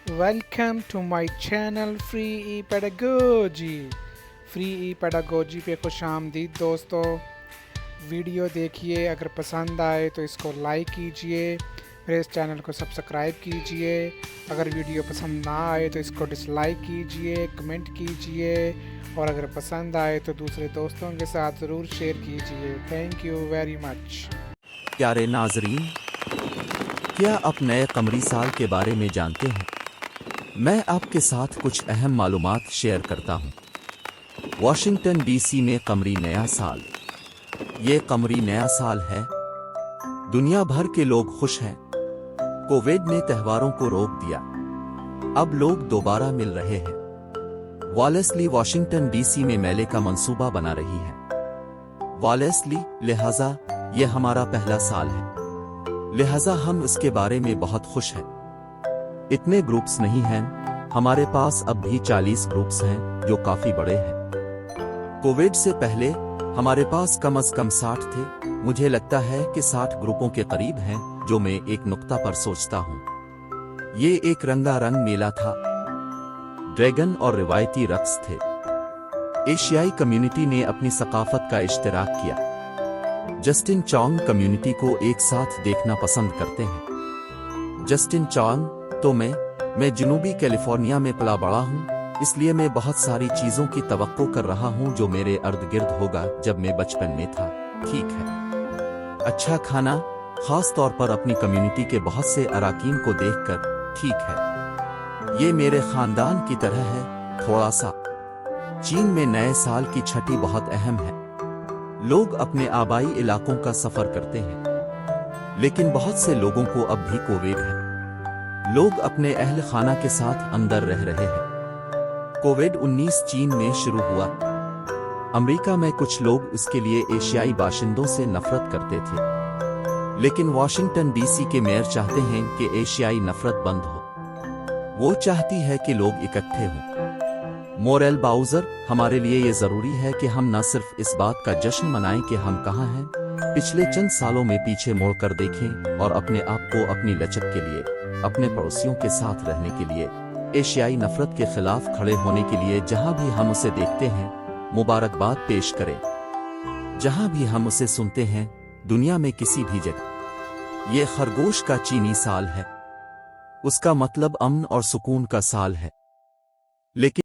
Welcome to my channel free e pedagogy پہ خوش آمدید دوستو. ویڈیو دیکھیے، اگر پسند آئے تو اس کو لائک کیجئے، پھر اس چینل کو سبسکرائب کیجئے. اگر ویڈیو پسند نہ آئے تو اس کو ڈس لائک کیجئے، کمنٹ کیجئے، اور اگر پسند آئے تو دوسرے دوستوں کے ساتھ ضرور شیئر کیجئے. Thank you very much. پیارے ناظرین، کیا آپ نئے قمری سال کے بارے میں جانتے ہیں؟ میں آپ کے ساتھ کچھ اہم معلومات شیئر کرتا ہوں. واشنگٹن ڈی سی میں قمری نیا سال. یہ قمری نیا سال ہے. دنیا بھر کے لوگ خوش ہیں. کووڈ نے تہواروں کو روک دیا. اب لوگ دوبارہ مل رہے ہیں. والیسلی واشنگٹن ڈی سی میں میلے کا منصوبہ بنا رہی ہے. والیسلی، لہذا یہ ہمارا پہلا سال ہے، لہذا ہم اس کے بارے میں بہت خوش ہیں. اتنے گروپس نہیں ہیں، ہمارے پاس اب بھی 40 گروپس ہیں جو کافی بڑے ہیں. کووڈ سے پہلے ہمارے پاس کم از کم 60 تھے. مجھے لگتا ہے کہ 60 گروپوں کے قریب ہیں جو میں ایک نقطہ پر سوچتا ہوں. یہ ایک رنگا رنگ میلہ تھا. ڈریگن اور روایتی رقص تھے. ایشیائی کمیونٹی نے اپنی ثقافت کا اشتراک کیا. جسٹن چانگ کمیونٹی کو ایک ساتھ دیکھنا پسند کرتے ہیں. جسٹن چانگ تو میں جنوبی کیلیفورنیا میں پلا بڑا ہوں، اس لیے میں بہت ساری چیزوں کی توقع کر رہا ہوں جو میرے ارد گرد ہوگا جب میں بچپن میں تھا. ٹھیک ہے، اچھا کھانا، خاص طور پر اپنی کمیونٹی کے بہت سے اراکین کو دیکھ کر. ٹھیک ہے، یہ میرے خاندان کی طرح ہے تھوڑا سا. چین میں نئے سال کی چھٹی بہت اہم ہے. لوگ اپنے آبائی علاقوں کا سفر کرتے ہیں، لیکن بہت سے لوگوں کو اب بھی کووڈ ہے. لوگ اپنے اہل خانہ کے ساتھ اندر رہ رہے ہیں. کووڈ-19 چین میں شروع ہوا. امریکہ میں کچھ لوگ اس کے لیے ایشیائی باشندوں سے نفرت کرتے تھے، لیکن واشنگٹن ڈی سی کے میئر چاہتے ہیں کہ ایشیائی نفرت بند ہو. وہ چاہتی ہے کہ لوگ اکٹھے ہوں. موریل باؤزر، ہمارے لیے یہ ضروری ہے کہ ہم نہ صرف اس بات کا جشن منائیں کہ ہم کہاں ہیں، پچھلے چند سالوں میں پیچھے موڑ کر دیکھیں اور اپنے آپ کو اپنی لچک کے لیے، اپنے پڑوسیوں کے ساتھ رہنے کے لیے، ایشیائی نفرت کے خلاف کھڑے ہونے کے لیے جہاں بھی ہم اسے دیکھتے ہیں مبارکباد پیش کریں. جہاں بھی ہم اسے سنتے ہیں دنیا میں کسی بھی جگہ. یہ خرگوش کا چینی سال ہے. اس کا مطلب امن اور سکون کا سال ہے. لیکن